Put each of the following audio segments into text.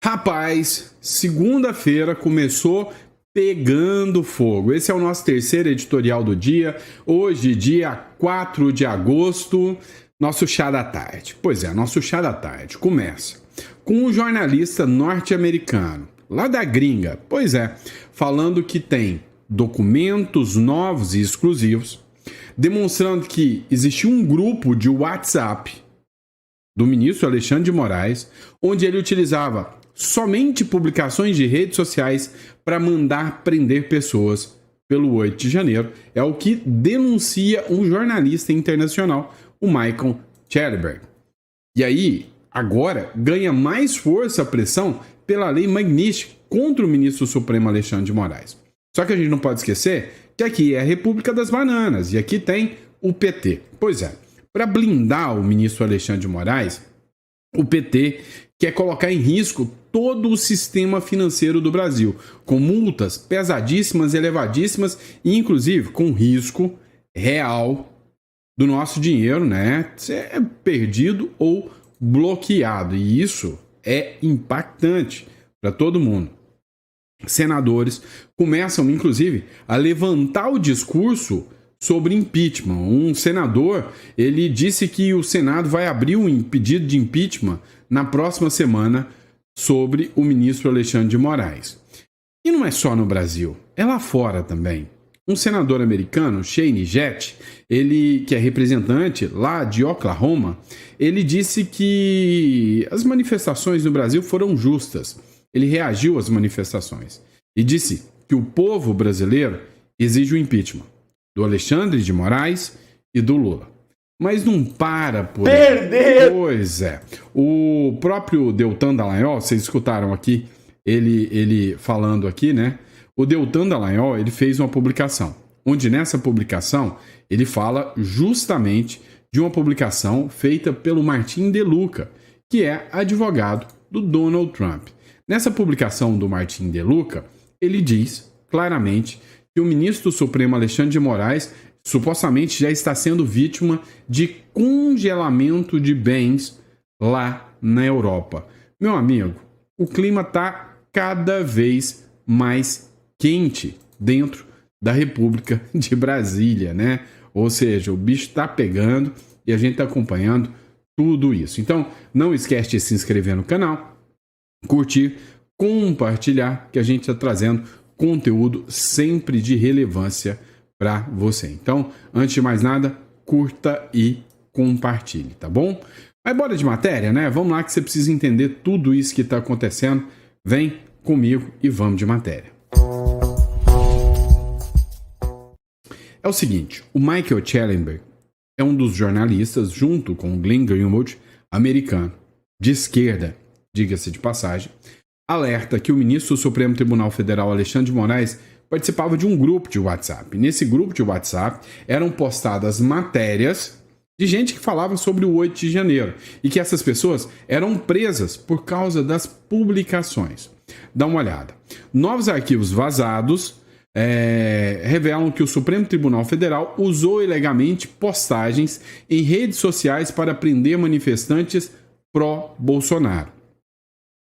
Rapaz, segunda-feira começou pegando fogo. Esse é o nosso terceiro editorial do dia. Hoje, dia 4 de agosto, nosso chá da tarde. Pois é, nosso chá da tarde começa com um jornalista norte-americano, lá da gringa, pois é, falando que tem documentos novos e exclusivos, demonstrando que existiu um grupo de WhatsApp do ministro Alexandre de Moraes, onde ele utilizava somente publicações de redes sociais para mandar prender pessoas pelo 8 de janeiro. É o que denuncia um jornalista internacional, o Michael Chellenberg. E aí, agora, ganha mais força a pressão pela lei Magnitsky contra o ministro Supremo Alexandre de Moraes. Só que a gente não pode esquecer que aqui é a República das Bananas e aqui tem o PT. Pois é, para blindar o ministro Alexandre de Moraes, o PT quer colocar em risco todo o sistema financeiro do Brasil, com multas pesadíssimas, elevadíssimas e, inclusive, com risco real do nosso dinheiro, né, ser perdido ou bloqueado. E isso é impactante para todo mundo. Senadores começam, inclusive, a levantar o discurso sobre impeachment. Um senador, ele disse que o Senado vai abrir um pedido de impeachment na próxima semana sobre o ministro Alexandre de Moraes. E não é só no Brasil, é lá fora também. Um senador americano, Shane Jett, ele que é representante lá de Oklahoma, ele disse que as manifestações no Brasil foram justas. Ele reagiu às manifestações e disse que o povo brasileiro exige o impeachment do Alexandre de Moraes e do Lula. Mas não para por aí. Perder! Pois é. O próprio Deltan Dallagnol, vocês escutaram aqui, ele falando aqui, né? O Deltan Dallagnol, ele fez uma publicação, onde nessa publicação ele fala justamente de uma publicação feita pelo Martin De Luca, que é advogado do Donald Trump. Nessa publicação do Martin De Luca, ele diz claramente que o ministro Supremo Alexandre de Moraes supostamente já está sendo vítima de congelamento de bens lá na Europa. Meu amigo, o clima está cada vez mais quente dentro da República de Brasília, né? Ou seja, o bicho está pegando e a gente está acompanhando tudo isso. Então, não esquece de se inscrever no canal, curtir, compartilhar, que a gente está trazendo conteúdo sempre de relevância para você. Então, antes de mais nada, curta e compartilhe, tá bom? Mas bora de matéria, né? Vamos lá que você precisa entender tudo isso que está acontecendo. Vem comigo e vamos de matéria. É o seguinte, o Michael Chellenberg é um dos jornalistas, junto com o Glenn Greenwald, americano, de esquerda, diga-se de passagem, alerta que o ministro do Supremo Tribunal Federal, Alexandre de Moraes, participava de um grupo de WhatsApp. Nesse grupo de WhatsApp eram postadas matérias de gente que falava sobre o 8 de janeiro e que essas pessoas eram presas por causa das publicações. Dá uma olhada. Novos arquivos vazados revelam que o Supremo Tribunal Federal usou ilegalmente postagens em redes sociais para prender manifestantes pró-Bolsonaro.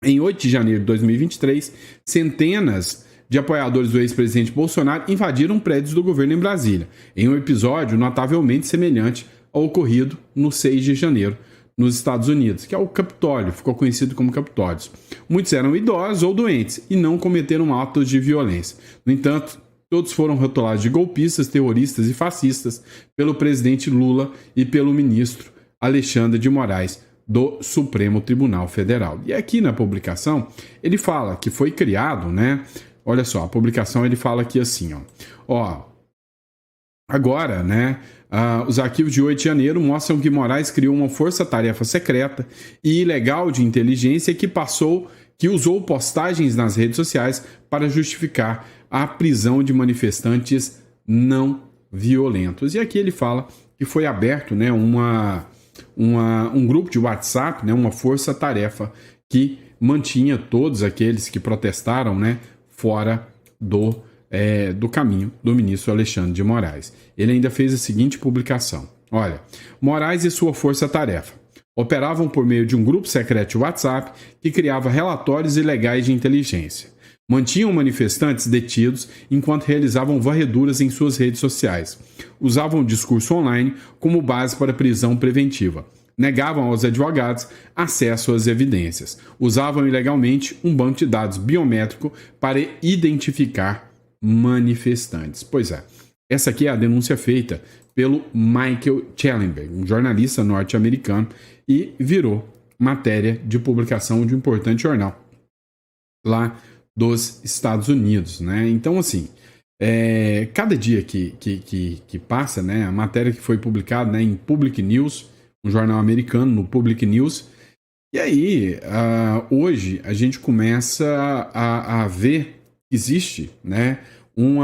Em 8 de janeiro de 2023, centenas de apoiadores do ex-presidente Bolsonaro invadiram prédios do governo em Brasília, em um episódio notavelmente semelhante ao ocorrido no 6 de janeiro, nos Estados Unidos, que é o Capitólio, ficou conhecido como Capitólios. Muitos eram idosos ou doentes e não cometeram atos de violência. No entanto, todos foram rotulados de golpistas, terroristas e fascistas pelo presidente Lula e pelo ministro Alexandre de Moraes, do Supremo Tribunal Federal. E aqui na publicação, ele fala que foi criado, né? Olha só, a publicação ele fala aqui assim, ó. Agora, né? Os arquivos de 8 de janeiro mostram que Moraes criou uma força-tarefa secreta e ilegal de inteligência que usou postagens nas redes sociais para justificar a prisão de manifestantes não violentos. E aqui ele fala que foi aberto, né, um grupo de WhatsApp, né, uma força-tarefa que mantinha todos aqueles que protestaram, né, fora do caminho do ministro Alexandre de Moraes. Ele ainda fez a seguinte publicação. Olha, Moraes e sua força-tarefa. Operavam por meio de um grupo secreto de WhatsApp que criava relatórios ilegais de inteligência. Mantinham manifestantes detidos enquanto realizavam varreduras em suas redes sociais. Usavam o discurso online como base para prisão preventiva. Negavam aos advogados acesso às evidências. Usavam ilegalmente um banco de dados biométrico para identificar manifestantes. Pois é, essa aqui é a denúncia feita pelo Michael Schellenberg, um jornalista norte-americano, e virou matéria de publicação de um importante jornal lá dos Estados Unidos, né? Então, assim, cada dia que passa, né, a matéria que foi publicada, né, em Public News, um jornal americano, no Public News, e aí, hoje, a gente começa a ver que existe, né, um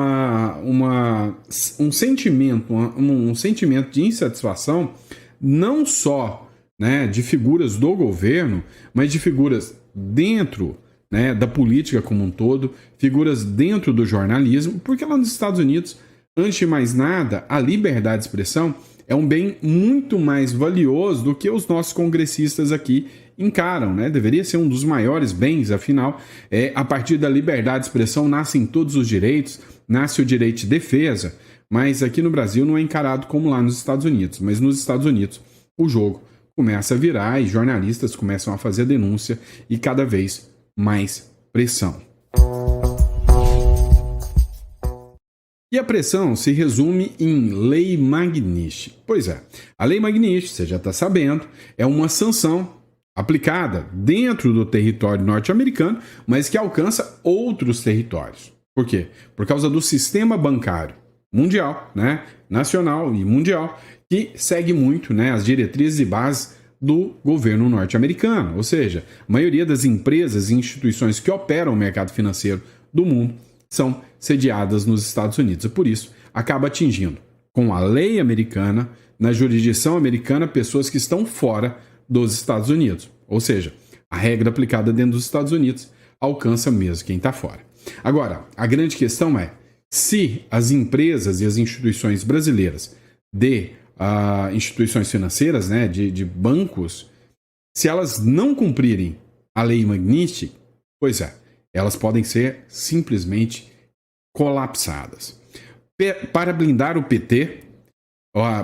sentimento de insatisfação, não só, né, de figuras do governo, mas de figuras dentro, né, da política como um todo, figuras dentro do jornalismo, porque lá nos Estados Unidos, antes de mais nada, a liberdade de expressão é um bem muito mais valioso do que os nossos congressistas aqui encaram, né? Deveria ser um dos maiores bens, afinal, a partir da liberdade de expressão nascem todos os direitos, nasce o direito de defesa, mas aqui no Brasil não é encarado como lá nos Estados Unidos. Mas nos Estados Unidos o jogo começa a virar e jornalistas começam a fazer denúncia e cada vez mais pressão. E a pressão se resume em Lei Magnitsky. Pois é, a Lei Magnitsky, você já está sabendo, é uma sanção aplicada dentro do território norte-americano, mas que alcança outros territórios. Por quê? Por causa do sistema bancário mundial, né, nacional e mundial, que segue muito, né, as diretrizes e bases do governo norte-americano. Ou seja, a maioria das empresas e instituições que operam o mercado financeiro do mundo são sediadas nos Estados Unidos. E por isso, acaba atingindo, com a lei americana, na jurisdição americana, pessoas que estão fora dos Estados Unidos. Ou seja, a regra aplicada dentro dos Estados Unidos alcança mesmo quem está fora. Agora, a grande questão é, se as empresas e as instituições brasileiras de instituições financeiras, né, de bancos, se elas não cumprirem a lei Magnitsky, pois é, elas podem ser simplesmente colapsadas. Para blindar o PT,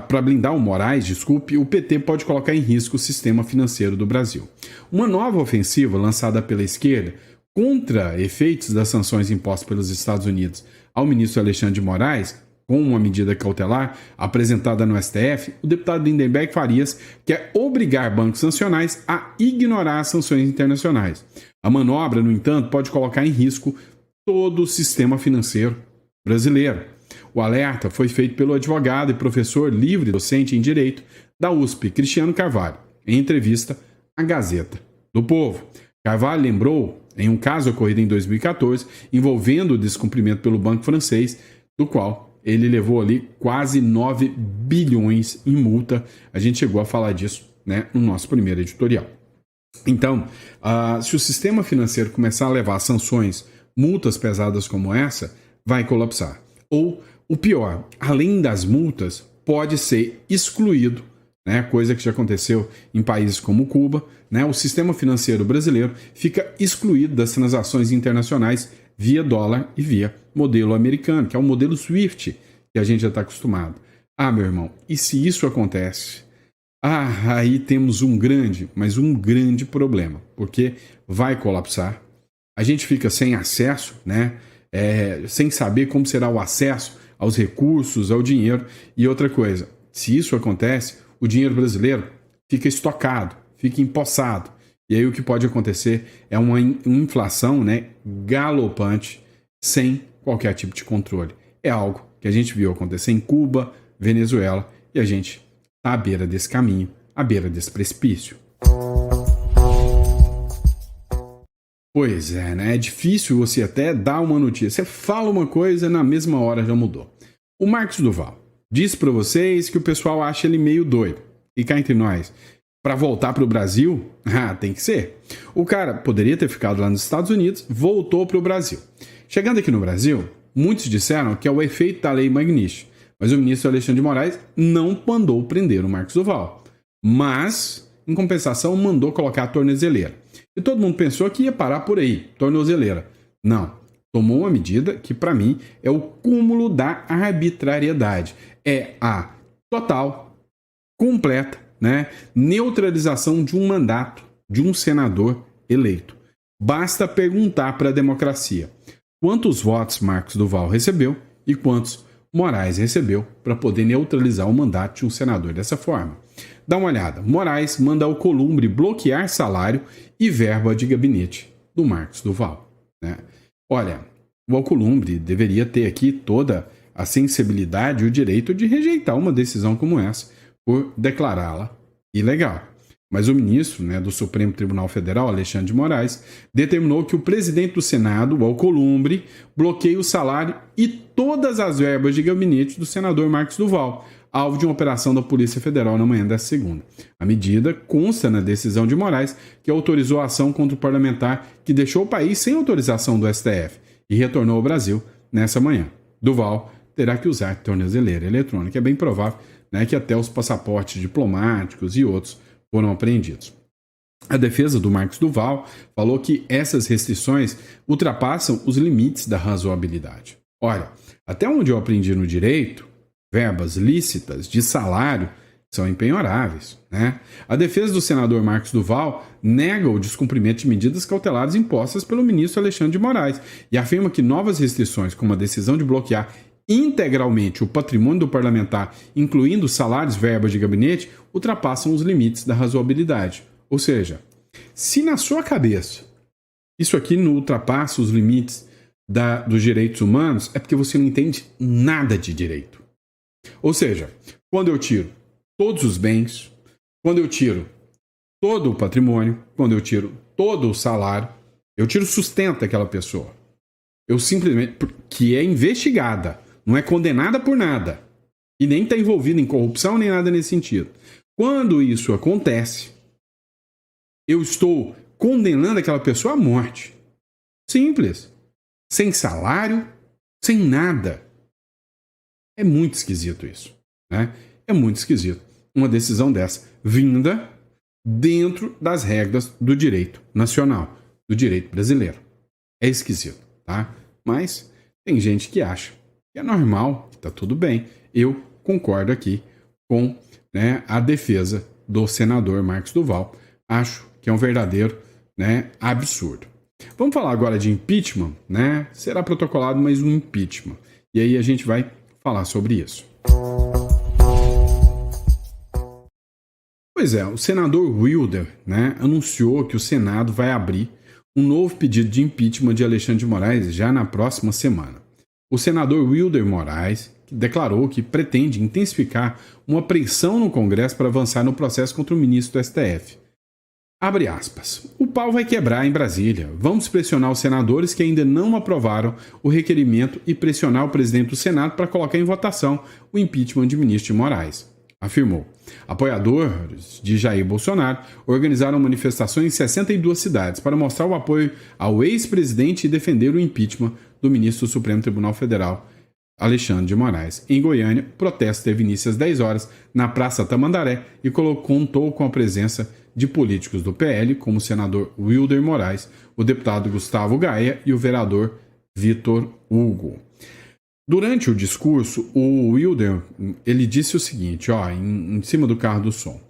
para blindar o Moraes, desculpe, o PT pode colocar em risco o sistema financeiro do Brasil. Uma nova ofensiva lançada pela esquerda contra efeitos das sanções impostas pelos Estados Unidos ao ministro Alexandre de Moraes, com uma medida cautelar apresentada no STF, o deputado Lindenberg Farias quer obrigar bancos nacionais a ignorar as sanções internacionais. A manobra, no entanto, pode colocar em risco todo o sistema financeiro brasileiro. O alerta foi feito pelo advogado e professor livre docente em Direito da USP, Cristiano Carvalho, em entrevista à Gazeta do Povo. Carvalho lembrou, em um caso ocorrido em 2014, envolvendo o descumprimento pelo banco francês, do qual ele levou ali quase 9 bilhões em multa. A gente chegou a falar disso, né, no nosso primeiro editorial. Então, se o sistema financeiro começar a levar sanções, multas pesadas como essa, vai colapsar. Ou, o pior, além das multas, pode ser excluído, né, coisa que já aconteceu em países como Cuba, né, o sistema financeiro brasileiro fica excluído das transações internacionais via dólar e via modelo americano, que é o modelo SWIFT, que a gente já está acostumado. Meu irmão, e se isso acontece? Aí temos um grande problema, porque vai colapsar, a gente fica sem acesso, né, sem saber como será o acesso aos recursos, ao dinheiro, e outra coisa, se isso acontece, o dinheiro brasileiro fica estocado, fica empossado, e aí o que pode acontecer é uma inflação, né, galopante, sem qualquer tipo de controle. É algo que a gente viu acontecer em Cuba, Venezuela, e a gente está à beira desse caminho, à beira desse precipício. Pois é, né? É difícil você até dar uma notícia. Você fala uma coisa, na mesma hora já mudou. O Marcos Duval disse para vocês que o pessoal acha ele meio doido. E cá entre nós, para voltar para o Brasil, tem que ser. O cara poderia ter ficado lá nos Estados Unidos, voltou para o Brasil. Chegando aqui no Brasil, muitos disseram que é o efeito da lei Magnitsky, mas o ministro Alexandre de Moraes não mandou prender o Marcos Duval. Mas em compensação, mandou colocar a tornozeleira. E todo mundo pensou que ia parar por aí, tornozeleira. Não. Tomou uma medida que, para mim, é o cúmulo da arbitrariedade. É a total, completa, neutralização de um mandato de um senador eleito. Basta perguntar para a democracia quantos votos Marcos Duval recebeu e quantos Moraes recebeu para poder neutralizar o mandato de um senador dessa forma. Dá uma olhada. Moraes manda ao Alcolumbre bloquear salário e verba de gabinete do Marcos Duval. Olha, o Alcolumbre deveria ter aqui toda a sensibilidade e o direito de rejeitar uma decisão como essa por declará-la ilegal. Mas o ministro do Supremo Tribunal Federal, Alexandre de Moraes, determinou que o presidente do Senado, o Alcolumbre, bloqueie o salário e todas as verbas de gabinete do senador Marcos Duval, alvo de uma operação da Polícia Federal na manhã desta segunda. A medida consta na decisão de Moraes, que autorizou a ação contra o parlamentar que deixou o país sem autorização do STF e retornou ao Brasil nessa manhã. Duval terá que usar tornozeleira eletrônica. É bem provável que até os passaportes diplomáticos e outros foram apreendidos. A defesa do Marcos Duval falou que essas restrições ultrapassam os limites da razoabilidade. Olha, até onde eu aprendi no direito, verbas lícitas de salário são impenhoráveis. A defesa do senador Marcos Duval nega o descumprimento de medidas cautelares impostas pelo ministro Alexandre de Moraes e afirma que novas restrições, como a decisão de bloquear integralmente o patrimônio do parlamentar, incluindo salários, verbas de gabinete, ultrapassam os limites da razoabilidade. Ou seja, se na sua cabeça isso aqui não ultrapassa os limites dos direitos humanos, é porque você não entende nada de direito. Ou seja, quando eu tiro todos os bens, quando eu tiro todo o patrimônio, quando eu tiro todo o salário, eu tiro o sustento daquela pessoa. Eu simplesmente, que é investigada, não é condenada por nada e nem está envolvida em corrupção nem nada nesse sentido. Quando isso acontece, eu estou condenando aquela pessoa à morte. Simples. Sem salário, sem nada. É muito esquisito isso. É muito esquisito. Uma decisão dessa vinda dentro das regras do direito nacional, do direito brasileiro. É esquisito, tá? Mas tem gente que acha que é normal, que tá tudo bem. Eu concordo aqui com a defesa do senador Marcos Duval. Acho que é um verdadeiro absurdo. Vamos falar agora de impeachment, Será protocolado mais um impeachment. E aí a gente vai falar sobre isso. Pois é, o senador Wilder anunciou que o Senado vai abrir um novo pedido de impeachment de Alexandre de Moraes já na próxima semana. O senador Wilder Moraes declarou que pretende intensificar uma pressão no Congresso para avançar no processo contra o ministro do STF. Abre aspas. O pau vai quebrar em Brasília. Vamos pressionar os senadores que ainda não aprovaram o requerimento e pressionar o presidente do Senado para colocar em votação o impeachment de ministro de Moraes, afirmou. Apoiadores de Jair Bolsonaro organizaram manifestações em 62 cidades para mostrar o apoio ao ex-presidente e defender o impeachment do ministro do Supremo Tribunal Federal, Alexandre de Moraes. Em Goiânia, o protesto teve início às 10 horas na Praça Tamandaré e contou com a presença de políticos do PL, como o senador Wilder Moraes, o deputado Gustavo Gaia e o vereador Vitor Hugo. Durante o discurso, o Wilder ele disse o seguinte, em cima do carro do som.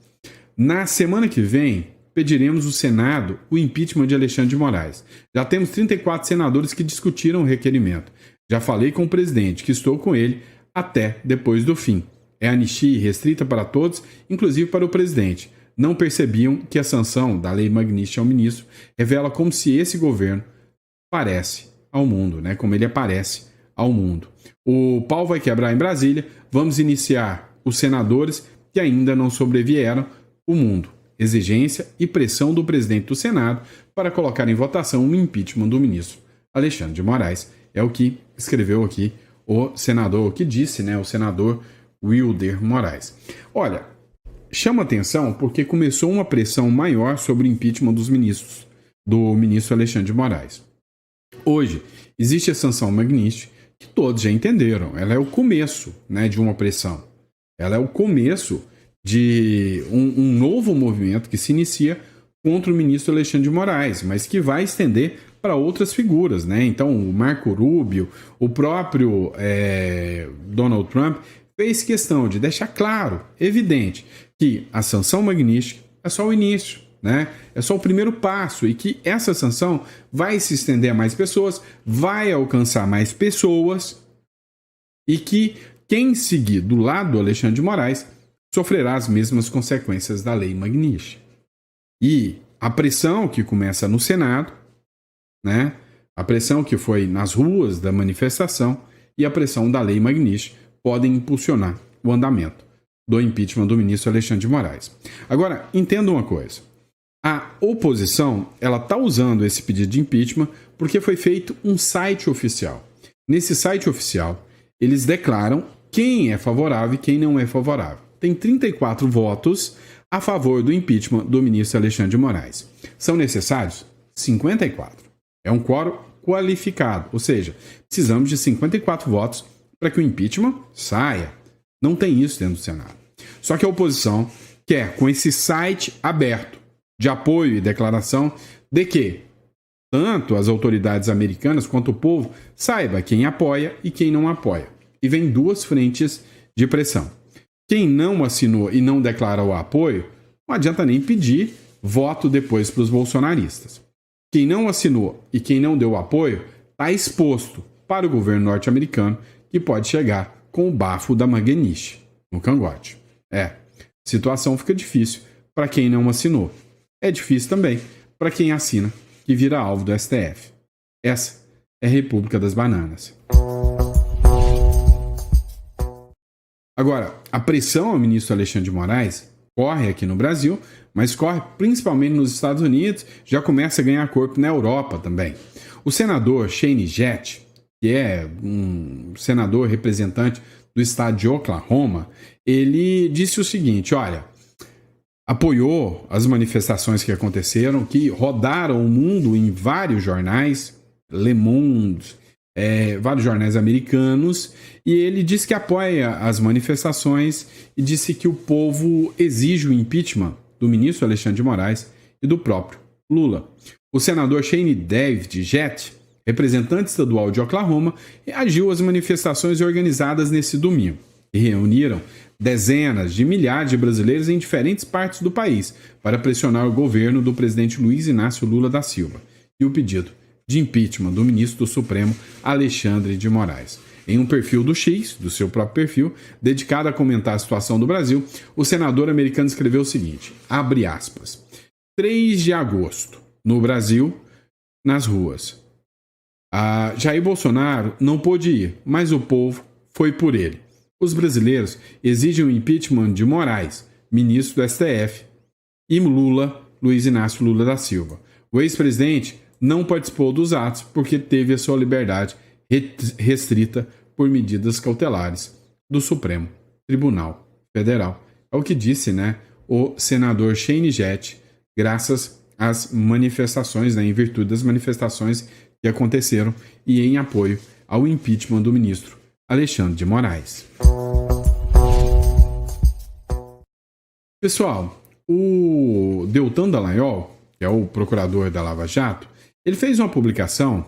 Na semana que vem, pediremos ao Senado o impeachment de Alexandre de Moraes. Já temos 34 senadores que discutiram o requerimento. Já falei com o presidente, que estou com ele até depois do fim. É anistia restrita para todos, inclusive para o presidente. Não percebiam que a sanção da lei Magnífica ao ministro revela como se esse governo parece ao mundo, como ele aparece ao mundo. O pau vai quebrar em Brasília, vamos iniciar os senadores que ainda não sobrevieram o mundo. Exigência e pressão do presidente do Senado para colocar em votação o impeachment do ministro Alexandre de Moraes. É o que escreveu aqui o senador, o que disse, o senador Wilder Moraes. Olha, chama atenção porque começou uma pressão maior sobre o impeachment dos ministros, do ministro Alexandre de Moraes. Hoje, existe a sanção Magnífica, que todos já entenderam. Ela é o começo de uma pressão. Ela é o começo de um novo movimento que se inicia contra o ministro Alexandre de Moraes, mas que vai estender para outras figuras, né? Então, o Marco Rubio, o próprio Donald Trump, fez questão de deixar claro, evidente, que a sanção Magnitsky é só o início, né? É só o primeiro passo e que essa sanção vai se estender a mais pessoas, vai alcançar mais pessoas e que quem seguir do lado do Alexandre de Moraes sofrerá as mesmas consequências da lei Magnitsky. E a pressão que começa no Senado, né? A pressão que foi nas ruas da manifestação e a pressão da lei Magnitsky podem impulsionar o andamento do impeachment do ministro Alexandre de Moraes. Agora, entenda uma coisa. A oposição, ela está usando esse pedido de impeachment porque foi feito um site oficial. Nesse site oficial, eles declaram quem é favorável e quem não é favorável. Tem 34 votos a favor do impeachment do ministro Alexandre de Moraes. São necessários 54. É um quórum qualificado, ou seja, precisamos de 54 votos para que o impeachment saia. Não tem isso dentro do Senado. Só que a oposição quer, com esse site aberto de apoio e declaração, de que tanto as autoridades americanas quanto o povo saiba quem apoia e quem não apoia. E vem duas frentes de pressão. Quem não assinou e não declara o apoio, não adianta nem pedir voto depois para os bolsonaristas. Quem não assinou e quem não deu apoio está exposto para o governo norte-americano, que pode chegar com o bafo da Magnitsky no cangote. Situação fica difícil para quem não assinou. É difícil também para quem assina, que vira alvo do STF. Essa é a República das Bananas. Agora, a pressão ao ministro Alexandre de Moraes corre aqui no Brasil, mas corre principalmente nos Estados Unidos, já começa a ganhar corpo na Europa também. O senador Shane Jett, que é um senador representante do estado de Oklahoma, ele disse o seguinte, olha, apoiou as manifestações que aconteceram, que rodaram o mundo em vários jornais, Le Monde, vários jornais americanos, e ele disse que apoia as manifestações e disse que o povo exige o impeachment do ministro Alexandre de Moraes e do próprio Lula. O senador Shane David Jett, representante estadual de Oklahoma, reagiu às manifestações organizadas nesse domingo e reuniram dezenas de milhares de brasileiros em diferentes partes do país para pressionar o governo do presidente Luiz Inácio Lula da Silva e o pedido de impeachment do ministro do Supremo Alexandre de Moraes. Em um perfil do X, do seu próprio perfil, dedicado a comentar a situação do Brasil, o senador americano escreveu o seguinte, abre aspas, 3 de agosto, no Brasil, nas ruas. Jair Bolsonaro não pôde ir, mas o povo foi por ele. Os brasileiros exigem o impeachment de Moraes, ministro do STF, e Lula, Luiz Inácio Lula da Silva. O ex-presidente não participou dos atos porque teve a sua liberdade restrita por medidas cautelares do Supremo Tribunal Federal. É o que disse, o senador Shane Jett, graças às manifestações, em virtude das manifestações que aconteceram e em apoio ao impeachment do ministro Alexandre de Moraes. Pessoal, o Deltan Dallagnol, que é o procurador da Lava Jato, ele fez uma publicação,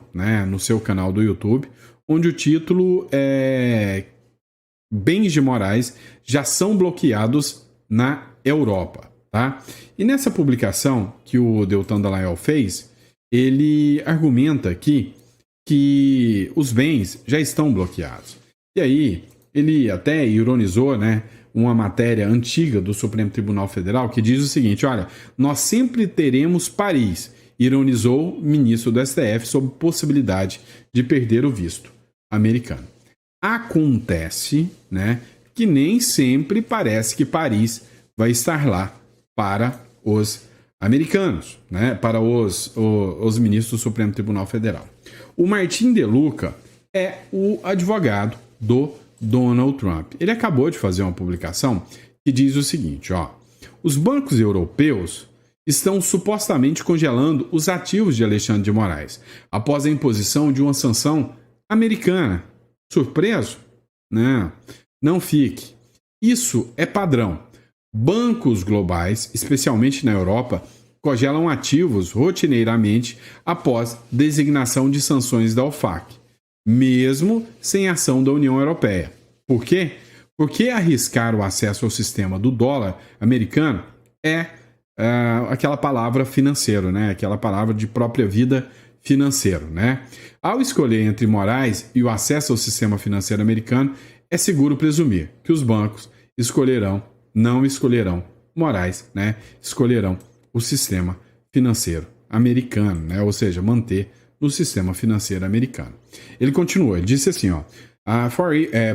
no seu canal do YouTube, onde o título é Bens de Moraes já são bloqueados na Europa, tá? E nessa publicação que o Deltan Dallagnol fez, ele argumenta aqui que os bens já estão bloqueados. E aí, ele até ironizou, uma matéria antiga do Supremo Tribunal Federal que diz o seguinte, olha, nós sempre teremos Paris, ironizou o ministro do STF sobre possibilidade de perder o visto americano. Acontece, que nem sempre parece que Paris vai estar lá para os americanos, para os ministros do Supremo Tribunal Federal. O Martin De Luca é o advogado do Donald Trump. Ele acabou de fazer uma publicação que diz o seguinte, os bancos europeus estão supostamente congelando os ativos de Alexandre de Moraes após a imposição de uma sanção americana. Surpreso? Não fique. Isso é padrão. Bancos globais, especialmente na Europa, congelam ativos rotineiramente após designação de sanções da OFAC, mesmo sem ação da União Europeia. Por quê? Porque arriscar o acesso ao sistema do dólar americano é aquela palavra financeiro, né? Aquela palavra de própria vida financeiro, né? Ao escolher entre Moraes e o acesso ao sistema financeiro americano, é seguro presumir que os bancos não escolherão Moraes, né? Escolherão o sistema financeiro americano, né? Ou seja, manter no sistema financeiro americano. Ele continuou, ele disse assim, ó,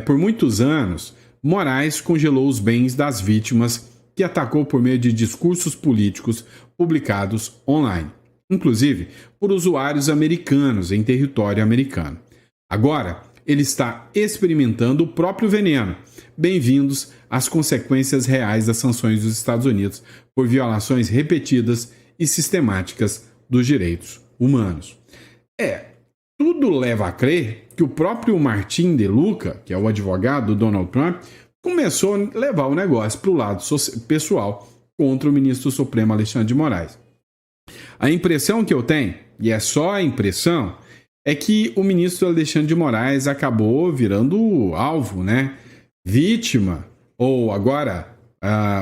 por muitos anos, Moraes congelou os bens das vítimas que atacou por meio de discursos políticos publicados online, inclusive por usuários americanos em território americano. Agora, ele está experimentando o próprio veneno. Bem-vindos às consequências reais das sanções dos Estados Unidos por violações repetidas e sistemáticas dos direitos humanos. Tudo leva a crer que o próprio Martin De Luca, que é o advogado do Donald Trump, começou a levar o negócio para o lado pessoal contra o ministro Supremo Alexandre de Moraes. A impressão que eu tenho, e é só a impressão, é que o ministro Alexandre de Moraes acabou virando alvo, né? Vítima, ou agora,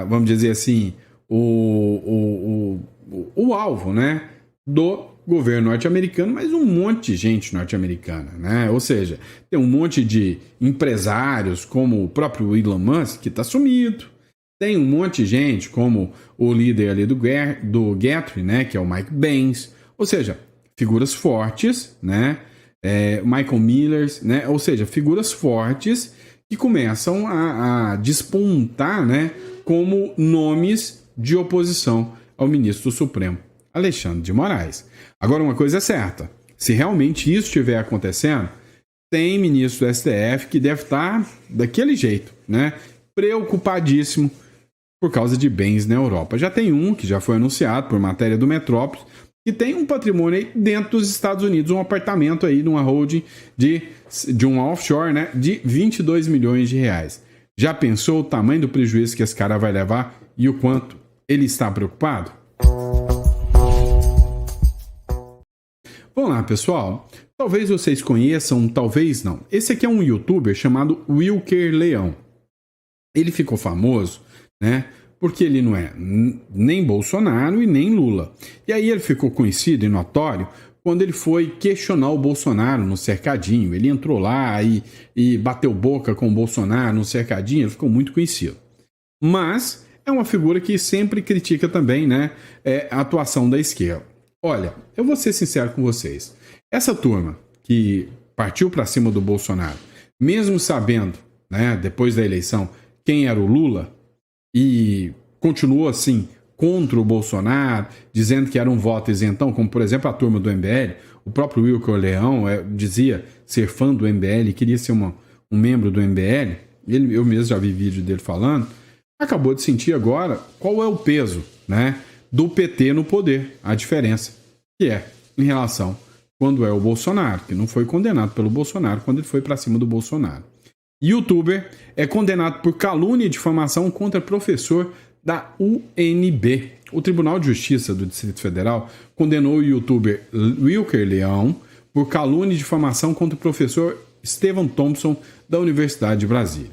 vamos dizer assim, o alvo, né? Do governo norte-americano, mas um monte de gente norte-americana, né? Ou seja, tem um monte de empresários, como o próprio Elon Musk, que está sumido. Tem um monte de gente, como o líder ali do Gethry, né? Que é o Mike Pence. Ou seja, figuras fortes, né? Michael Miller, né? Ou seja, figuras fortes que começam a despontar, né? Como nomes de oposição ao ministro Supremo Alexandre de Moraes. Agora, uma coisa é certa, se realmente isso estiver acontecendo, tem ministro do STF que deve estar daquele jeito, né? Preocupadíssimo por causa de bens na Europa. Já tem um que já foi anunciado por matéria do Metrópolis, que tem um patrimônio aí dentro dos Estados Unidos, um apartamento aí numa holding de uma offshore, né? De 22 milhões de reais. Já pensou o tamanho do prejuízo que esse cara vai levar e o quanto ele está preocupado? Vamos lá, pessoal. Talvez vocês conheçam, talvez não. Esse aqui é um youtuber chamado Wilker Leão. Ele ficou famoso, né? Porque ele não é nem Bolsonaro e nem Lula. E aí ele ficou conhecido e notório quando ele foi questionar o Bolsonaro no cercadinho. Ele entrou lá e bateu boca com o Bolsonaro no cercadinho. Ele ficou muito conhecido. Mas é uma figura que sempre critica também, né? A atuação da esquerda. Olha, eu vou ser sincero com vocês. Essa turma que partiu para cima do Bolsonaro, mesmo sabendo, né, depois da eleição, quem era o Lula, e continuou assim contra o Bolsonaro, dizendo que era um voto isentão, como por exemplo a turma do MBL, o próprio Wilker Leão dizia ser fã do MBL, queria ser um membro do MBL, eu mesmo já vi vídeo dele falando, acabou de sentir agora qual é o peso, né, do PT no poder, a diferença que é em relação quando é o Bolsonaro, que não foi condenado pelo Bolsonaro quando ele foi para cima do Bolsonaro. Youtuber é condenado por calúnia e difamação contra professor da UNB. O Tribunal de Justiça do Distrito Federal condenou o youtuber Wilker Leão por calúnia e difamação contra o professor Stephen Thompson da Universidade de Brasília.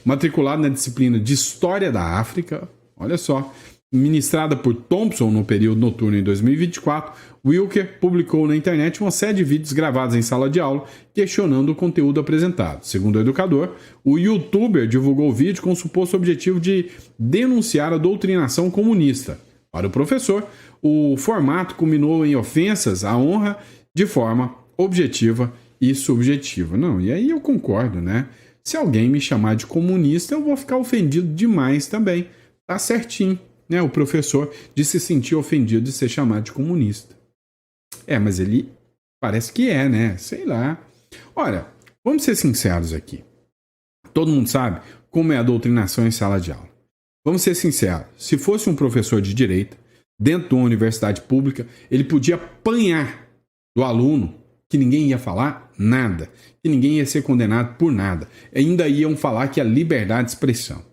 Matriculado na disciplina de História da África, olha só, ministrada por Thompson no período noturno em 2024, Wilker publicou na internet uma série de vídeos gravados em sala de aula questionando o conteúdo apresentado. Segundo o educador, o youtuber divulgou o vídeo com o suposto objetivo de denunciar a doutrinação comunista. Para o professor, o formato culminou em ofensas à honra de forma objetiva e subjetiva. Não, e aí eu concordo, né? Se alguém me chamar de comunista, eu vou ficar ofendido demais também. Tá certinho. Né, o professor de se sentir ofendido de ser chamado de comunista. Mas ele parece que é, né? Sei lá. Olha, vamos ser sinceros aqui. Todo mundo sabe como é a doutrinação em sala de aula. Vamos ser sinceros. Se fosse um professor de direita, dentro de uma universidade pública, ele podia apanhar do aluno que ninguém ia falar nada, que ninguém ia ser condenado por nada. Ainda iam falar que é liberdade de expressão.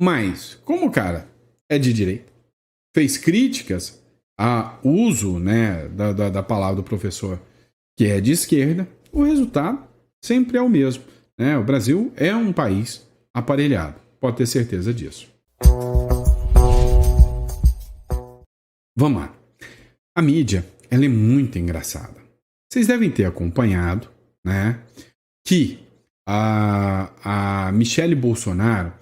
Mas, como o cara é de direita. Fez críticas ao uso, né, da palavra do professor, que é de esquerda. O resultado sempre é o mesmo, né? O Brasil é um país aparelhado, pode ter certeza disso. Vamos lá. A mídia, ela é muito engraçada. Vocês devem ter acompanhado, né, que a Michele Bolsonaro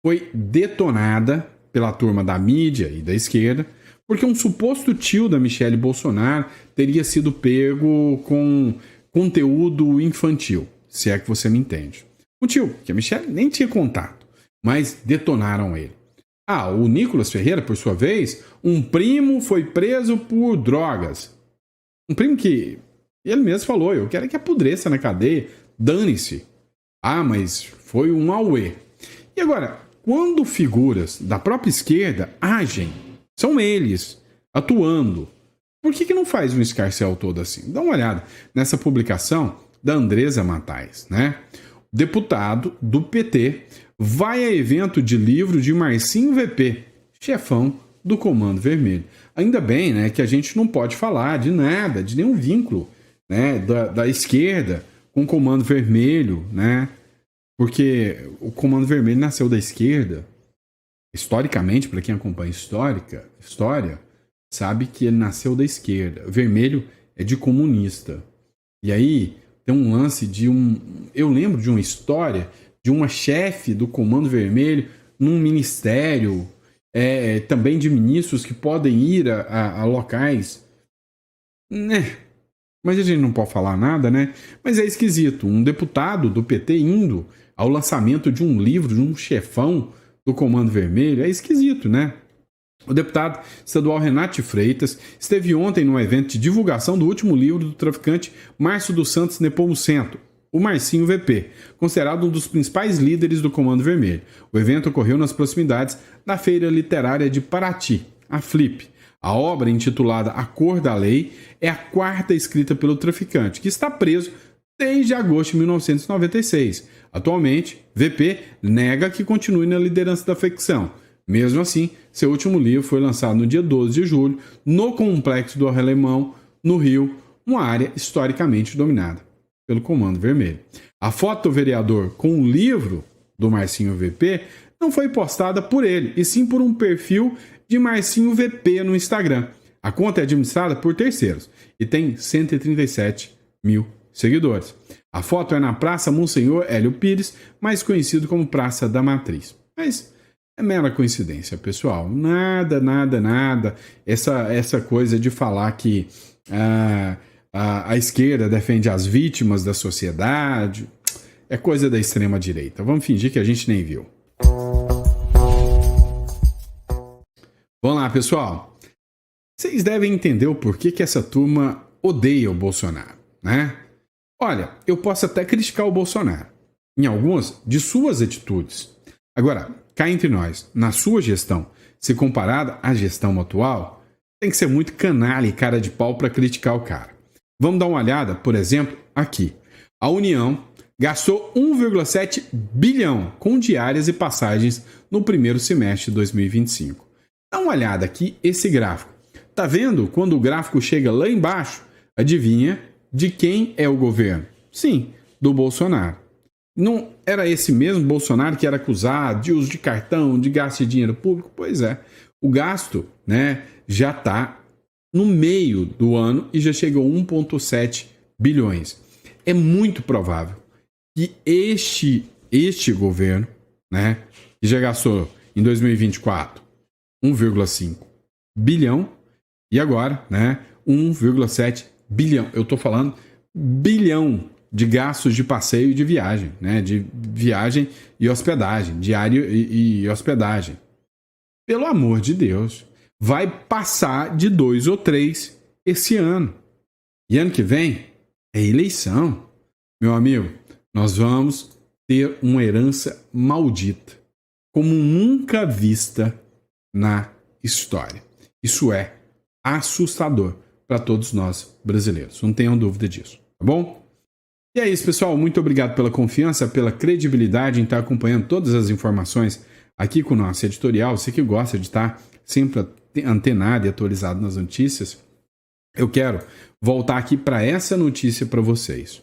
foi detonada pela turma da mídia e da esquerda, porque um suposto tio da Michele Bolsonaro teria sido pego com conteúdo infantil, se é que você me entende. Um tio que a Michele nem tinha contato, mas detonaram ele. O Nicolas Ferreira, por sua vez, um primo foi preso por drogas. Um primo que ele mesmo falou, eu quero que apodreça na cadeia, dane-se. Mas foi um auê. E agora, quando figuras da própria esquerda agem, são eles atuando, por que não faz um escarcéu todo assim? Dá uma olhada nessa publicação da Andresa Matais, né? O deputado do PT vai a evento de livro de Marcinho VP, chefão do Comando Vermelho. Ainda bem, né, que a gente não pode falar de nada, de nenhum vínculo, né, da esquerda com o Comando Vermelho, né? Porque o Comando Vermelho nasceu da esquerda. Historicamente, para quem acompanha história, sabe que ele nasceu da esquerda. Vermelho é de comunista. E aí tem um lance de eu lembro de uma história de uma chefe do Comando Vermelho num ministério, também de ministros que podem ir a locais, né? Mas a gente não pode falar nada, né? Mas é esquisito. Um deputado do PT indo ao lançamento de um livro de um chefão do Comando Vermelho é esquisito, né? O deputado estadual Renato Freitas esteve ontem num evento de divulgação do último livro do traficante Márcio dos Santos Nepomuceno, o Marcinho VP, considerado um dos principais líderes do Comando Vermelho. O evento ocorreu nas proximidades da Feira Literária de Paraty, a Flip. A obra, intitulada A Cor da Lei, é a quarta escrita pelo traficante, que está preso desde agosto de 1996. Atualmente, VP nega que continue na liderança da facção. Mesmo assim, seu último livro foi lançado no dia 12 de julho, no Complexo do Alemão, no Rio, uma área historicamente dominada pelo Comando Vermelho. A foto do vereador com o livro do Marcinho VP não foi postada por ele, e sim por um perfil de Marcinho VP no Instagram. A conta é administrada por terceiros e tem 137 mil seguidores. A foto é na Praça Monsenhor Hélio Pires, mais conhecido como Praça da Matriz. Mas é mera coincidência, pessoal. Nada. Essa coisa de falar que a esquerda defende as vítimas da sociedade é coisa da extrema-direita. Vamos fingir que a gente nem viu. Vamos lá, pessoal. Vocês devem entender o porquê que essa turma odeia o Bolsonaro, né? Olha, eu posso até criticar o Bolsonaro em algumas de suas atitudes. Agora, cá entre nós, na sua gestão, se comparada à gestão atual, tem que ser muito canalha e cara de pau para criticar o cara. Vamos dar uma olhada, por exemplo, aqui. A União gastou 1,7 bilhão com diárias e passagens no primeiro semestre de 2025. Dá uma olhada aqui, esse gráfico. Tá vendo quando o gráfico chega lá embaixo? Adivinha de quem é o governo? Sim, do Bolsonaro. Não era esse mesmo Bolsonaro que era acusado de uso de cartão, de gasto de dinheiro público? Pois é. O gasto, né, já está no meio do ano e já chegou a 1,7 bilhões. É muito provável que este governo, né, que já gastou em 2024 1,5 bilhão e agora, né, 1,7 bilhão. Eu estou falando bilhão de gastos de passeio e de viagem, né, de viagem e hospedagem, diário e hospedagem. Pelo amor de Deus, vai passar de 2 ou 3 esse ano. E ano que vem é eleição. Meu amigo, nós vamos ter uma herança maldita, como nunca vista na história. Isso é assustador para todos nós brasileiros. Não tenham dúvida disso, tá bom? E é isso, pessoal. Muito obrigado pela confiança, pela credibilidade em estar acompanhando todas as informações aqui com o nosso editorial, você que gosta de estar sempre antenado e atualizado nas notícias, eu quero voltar aqui para essa notícia para vocês.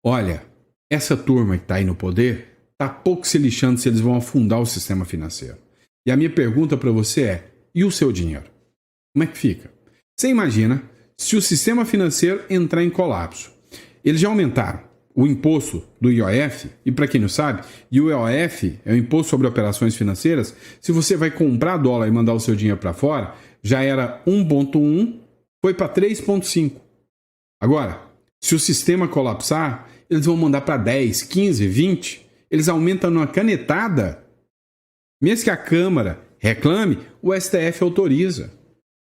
Olha, essa turma que está aí no poder está pouco se lixando se eles vão afundar o sistema financeiro. E a minha pergunta para você é, e o seu dinheiro? Como é que fica? Você imagina se o sistema financeiro entrar em colapso. Eles já aumentaram o imposto do IOF, e para quem não sabe, o IOF é o Imposto sobre Operações Financeiras. Se você vai comprar dólar e mandar o seu dinheiro para fora, já era 1,1, foi para 3,5. Agora, se o sistema colapsar, eles vão mandar para 10, 15, 20. Eles aumentam numa canetada. Mesmo que a Câmara reclame, o STF autoriza.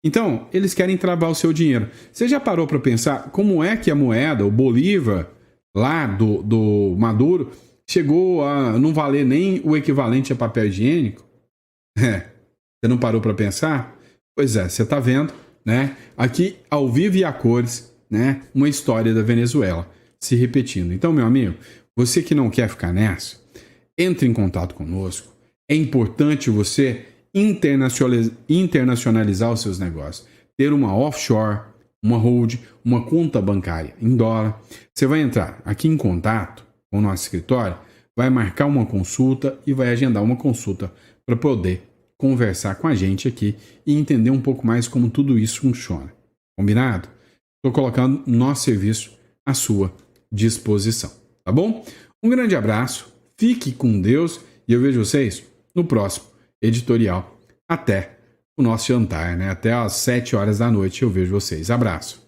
Então, eles querem travar o seu dinheiro. Você já parou para pensar como é que a moeda, o Bolívar, lá do Maduro, chegou a não valer nem o equivalente a papel higiênico? Você não parou para pensar? Pois é, você está vendo, né? Aqui, ao vivo e a cores, né? Uma história da Venezuela se repetindo. Então, meu amigo, você que não quer ficar nessa, entre em contato conosco. É importante você internacionalizar os seus negócios. Ter uma offshore, uma hold, uma conta bancária em dólar. Você vai entrar aqui em contato com o nosso escritório, vai marcar uma consulta e vai agendar uma consulta para poder conversar com a gente aqui e entender um pouco mais como tudo isso funciona. Combinado? Estou colocando nosso serviço à sua disposição. Tá bom? Um grande abraço, fique com Deus e eu vejo vocês no próximo editorial. Até o nosso jantar, né? Até às 7 horas da noite eu vejo vocês. Abraço.